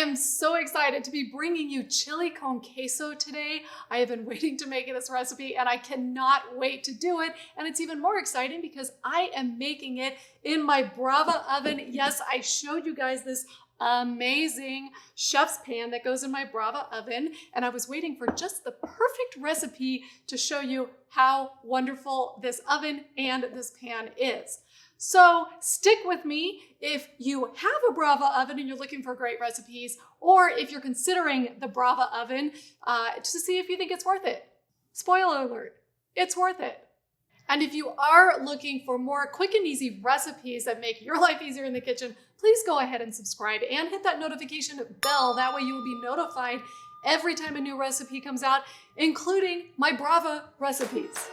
am so excited to be bringing you chili con queso today. I have been waiting to make this recipe and I cannot wait to do it. And it's even more exciting because I am making it in my Brava oven. Yes, I showed you guys this amazing chef's pan that goes in my Brava oven, and I was waiting for just the perfect recipe to show you how wonderful this oven and this pan is. So stick with me if you have a Brava oven and you're looking for great recipes, or if you're considering the Brava oven to see if you think it's worth it. Spoiler alert, it's worth it. And if you are looking for more quick and easy recipes that make your life easier in the kitchen, please go ahead and subscribe and hit that notification bell. That way you will be notified every time a new recipe comes out, including my Brava recipes.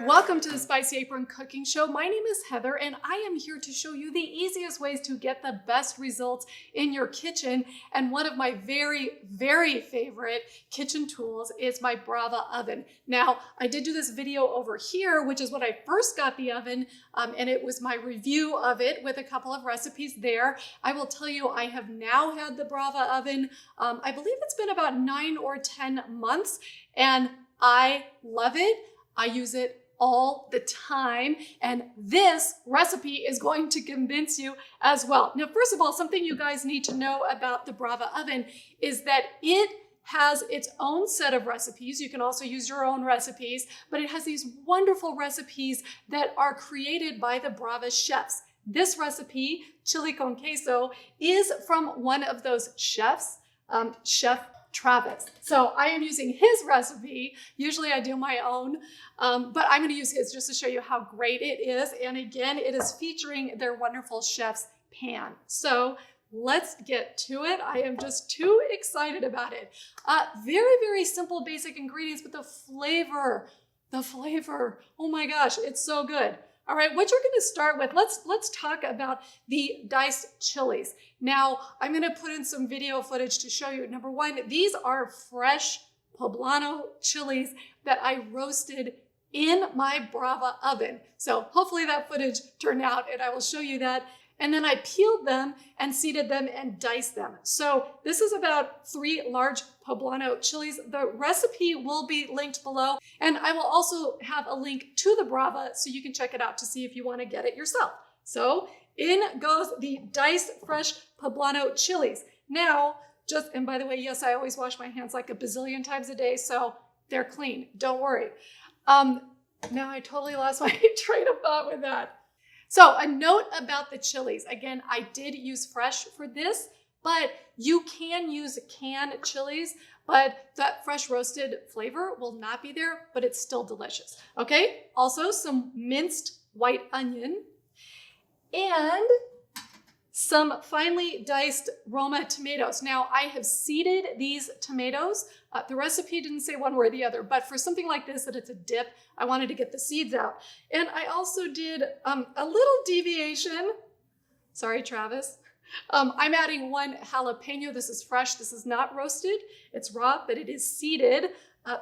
Welcome to the Spicy Apron cooking show. My name is Heather and I am here to show you the easiest ways to get the best results in your kitchen. And one of my very, very favorite kitchen tools is my Brava oven. Now, I did do this video over here, which is when I first got the oven, and it was my review of it with a couple of recipes there. I will tell you, I have now had the Brava oven. I believe it's been about 9 or 10 months and I love it. I use it all the time, and this recipe is going to convince you as well. Now, first of all, something you guys need to know about the Brava oven is that it has its own set of recipes. You can also use your own recipes, but it has these wonderful recipes that are created by the Brava chefs. This recipe, chili con queso, is from one of those chefs, Chef Travis. So I am using his recipe. Usually I do my own, but I'm going to use his just to show you how great it is. And again, it is featuring their wonderful chef's pan. So let's get to it. I am just too excited about it. Very, very simple, basic ingredients, but the flavor, oh my gosh, it's so good. All right, what you're going to start with, let's talk about the diced chilies. Now, I'm going to put in some video footage to show you. Number one, these are fresh Poblano chilies that I roasted in my Brava oven. So hopefully that footage turned out and I will show you that. And then I peeled them and seeded them and diced them. So this is about 3 large Poblano chilies. The recipe will be linked below. And I will also have a link to the Brava so you can check it out to see if you want to get it yourself. So in goes the diced fresh Poblano chilies. Now, and by the way, yes, I always wash my hands like a bazillion times a day, so they're clean. Don't worry. Now I totally lost my train of thought with that. So a note about the chilies. Again, I did use fresh for this, but you can use canned chilies, but that fresh roasted flavor will not be there, but it's still delicious. Okay, also some minced white onion and some finely diced Roma tomatoes. Now, I have seeded these tomatoes. The recipe didn't say one way or the other, but for something like this, that it's a dip, I wanted to get the seeds out. And I also did a little deviation. Sorry, Travis. I'm adding 1 jalapeno. This is fresh. This is not roasted. It's raw, but it is seeded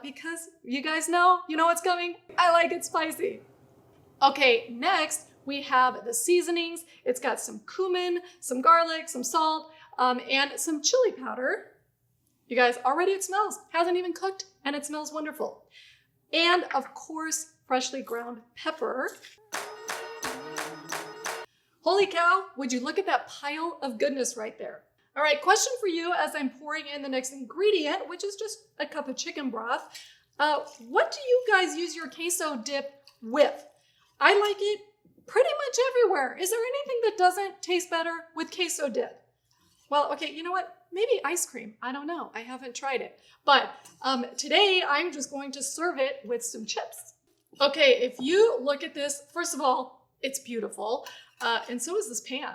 because you guys know, you know what's coming. I like it spicy. Okay, next we have the seasonings. It's got some cumin, some garlic, some salt, and some chili powder. You guys, already it smells. Hasn't even cooked, and it smells wonderful. And of course, freshly ground pepper. Holy cow, would you look at that pile of goodness right there? All right, question for you as I'm pouring in the next ingredient, which is just a cup of chicken broth. What do you guys use your queso dip with? I like it pretty much everywhere. Is there anything that doesn't taste better with queso dip? Well, okay, you know what? Maybe ice cream. I don't know. I haven't tried it. But today I'm just going to serve it with some chips. Okay, if you look at this, first of all, it's beautiful. And so is this pan.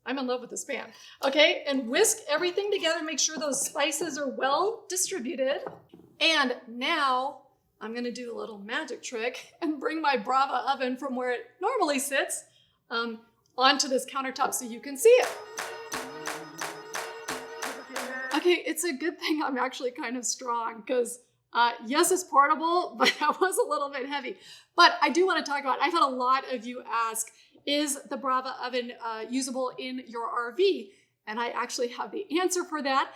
I'm in love with this pan. Okay, and whisk everything together. Make sure those spices are well distributed. And now I'm gonna do a little magic trick and bring my Brava oven from where it normally sits onto this countertop so you can see it. Okay, it's a good thing I'm actually kind of strong because Yes, it's portable, but that was a little bit heavy. But I do want to talk about, I've had a lot of you ask, is the Brava oven usable in your RV? And I actually have the answer for that.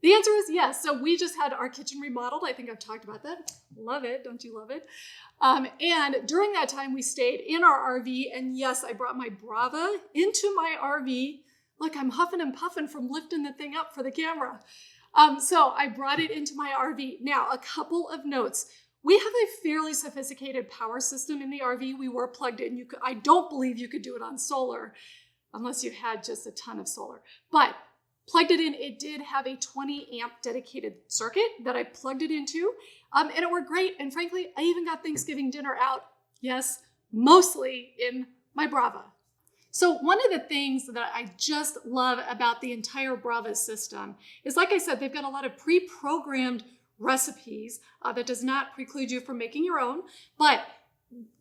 The answer is yes. So we just had our kitchen remodeled. I think I've talked about that. Love it. Don't you love it? And during that time, we stayed in our RV. And yes, I brought my Brava into my RV. Look, I'm huffing and puffing from lifting the thing up for the camera. So I brought it into my RV. Now, a couple of notes. We have a fairly sophisticated power system in the RV. We were plugged in. I don't believe you could do it on solar unless you had just a ton of solar. But plugged it in, it did have a 20 amp dedicated circuit that I plugged it into, and it worked great. And frankly, I even got Thanksgiving dinner out, yes, mostly in my Brava. So one of the things that I just love about the entire Brava system is, like I said, they've got a lot of pre-programmed recipes that does not preclude you from making your own. But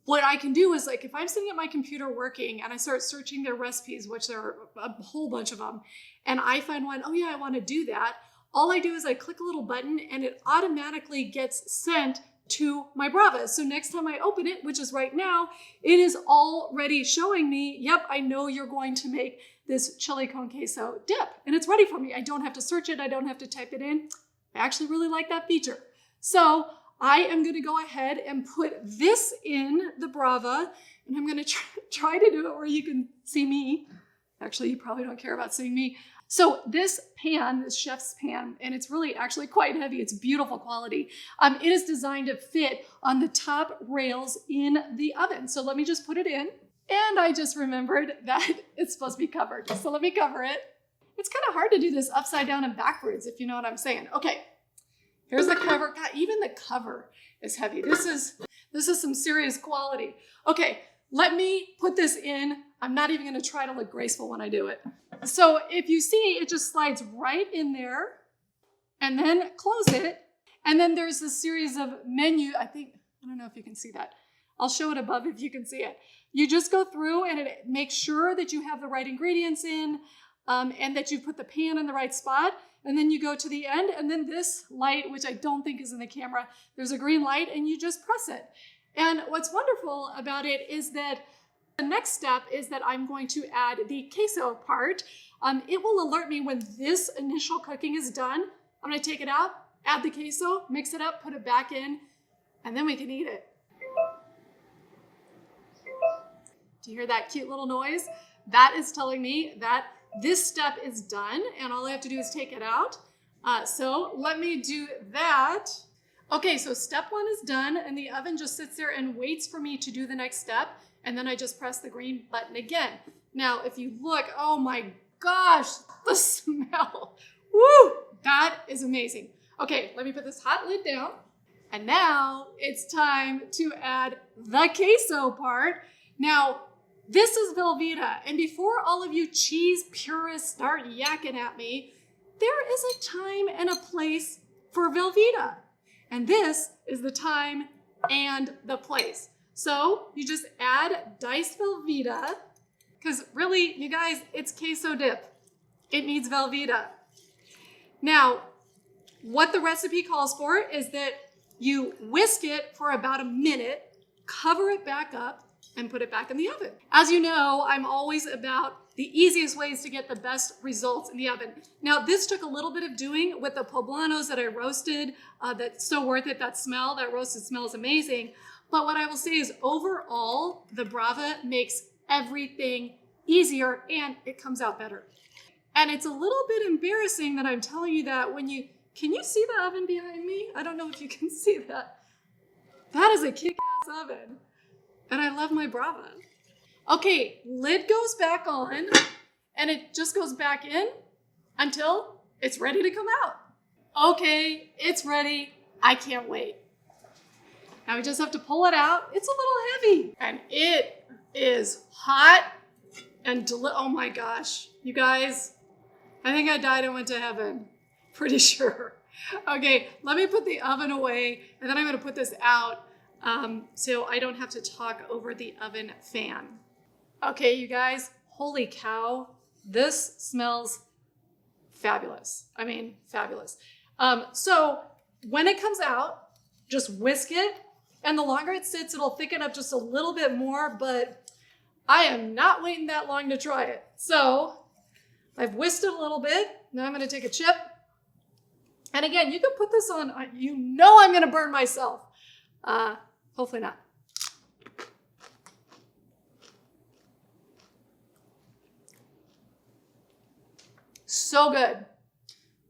what I can do is, like, if I'm sitting at my computer working and I start searching their recipes, which there are a whole bunch of them, and I find one, oh yeah, I want to do that. All I do is I click a little button and it automatically gets sent to my Brava. So next time I open it, which is right now, it is already showing me, yep, I know you're going to make this chili con queso dip, and it's ready for me. I don't have to search it. I don't have to type it in. I actually really like that feature. So I am going to go ahead and put this in the Brava, and I'm going to try to do it where you can see me. Actually, you probably don't care about seeing me. So this pan, this chef's pan, and it's really actually quite heavy. It's beautiful quality. It is designed to fit on the top rails in the oven. So let me just put it in. And I just remembered that it's supposed to be covered. So let me cover it. It's kind of hard to do this upside down and backwards, if you know what I'm saying. Okay. Here's the cover. God, even the cover is heavy. This is some serious quality. Okay, let me put this in. I'm not even going to try to look graceful when I do it. So if you see, it just slides right in there, and then close it. And then there's this series of menu. I don't know if you can see that. I'll show it above if you can see it. You just go through and it makes sure that you have the right ingredients in, and that you put the pan in the right spot. And then you go to the end, and then this light, which I don't think is in the camera, there's a green light, and you just press it. And what's wonderful about it is that the next step is that I'm going to add the queso part. It will alert me when this initial cooking is done. I'm going to take it out, add the queso, mix it up, put it back in, and then we can eat it. Do you hear that cute little noise? That is telling me that this step is done, and all I have to do is take it out. So let me do that. Okay, so step one is done, and the oven just sits there and waits for me to do the next step, and then I just press the green button again. Now, if you look, oh my gosh, the smell. Woo, that is amazing. Okay, let me put this hot lid down, and now it's time to add the queso part. Now, this is Velveeta, and before all of you cheese purists start yakking at me, there is a time and a place for Velveeta. And this is the time and the place. So you just add diced Velveeta, because really, you guys, it's queso dip. It needs Velveeta. Now, what the recipe calls for is that you whisk it for about a minute, cover it back up, and put it back in the oven. As you know, I'm always about the easiest ways to get the best results in the oven. Now, this took a little bit of doing with the Poblanos that I roasted. That's so worth it. That smell, that roasted smell is amazing. But what I will say is overall, the Brava makes everything easier and it comes out better. And it's a little bit embarrassing that I'm telling you that when can you see the oven behind me? I don't know if you can see that. That is a kick-ass oven. And I love my Brava. Okay, lid goes back on, and it just goes back in until it's ready to come out. Okay, it's ready. I can't wait. Now we just have to pull it out. It's a little heavy, and it is hot and oh my gosh, you guys, I think I died and went to heaven. Pretty sure. Okay, let me put the oven away, and then I'm gonna put this out so I don't have to talk over the oven fan. Okay, you guys, holy cow, this smells fabulous. I mean, fabulous. So when it comes out, just whisk it. And the longer it sits, it'll thicken up just a little bit more, but I am not waiting that long to try it. So I've whisked it a little bit. Now I'm going to take a chip. And again, you can put this on, you know I'm going to burn myself. Hopefully not. So good.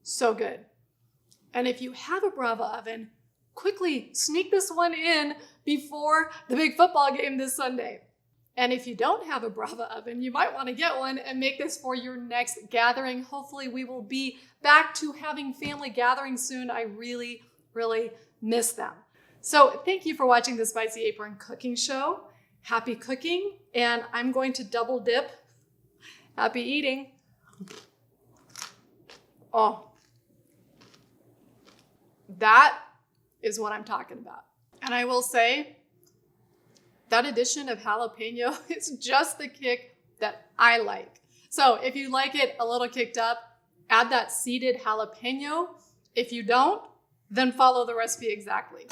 So good. And if you have a Brava oven, quickly sneak this one in before the big football game this Sunday. And if you don't have a Brava oven, you might want to get one and make this for your next gathering. Hopefully we will be back to having family gatherings soon. I really, really miss them. So thank you for watching the Spicy Apron cooking show. Happy cooking, and I'm going to double dip. Happy eating. Oh, that is what I'm talking about. And I will say, that addition of jalapeno is just the kick that I like. So if you like it a little kicked up, add that seeded jalapeno. If you don't, then follow the recipe exactly.